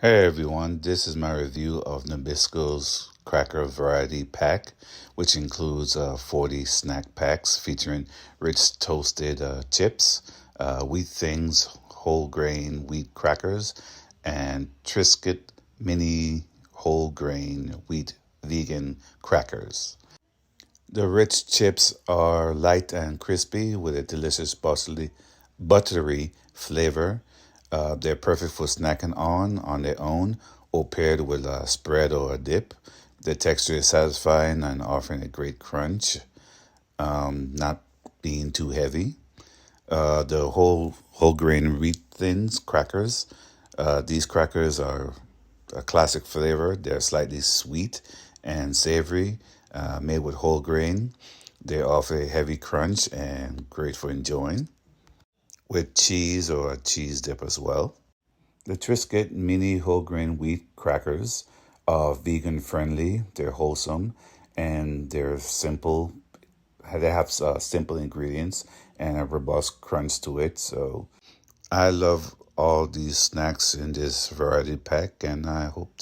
Hey everyone, this is my review of Nabisco's Cracker Variety Pack, which includes 40 snack packs featuring RITZ Toasted Chips, Wheat Things, whole grain wheat crackers, and Triscuit mini whole grain wheat vegan crackers. The rich chips are light and crispy with a delicious buttery flavor. They're perfect for snacking on their own or paired with a spread or a dip. The texture is satisfying and offering a great crunch, not being too heavy. The whole grain wheat thins crackers. These crackers are a classic flavor. They're slightly sweet and savory, made with whole grain. They offer a heavy crunch and great for enjoying with cheese or a cheese dip as well. The Triscuit mini whole grain wheat crackers are vegan friendly. They're wholesome and they're simple. They have simple ingredients and a robust crunch to it. So I love all these snacks in this variety pack, and I hope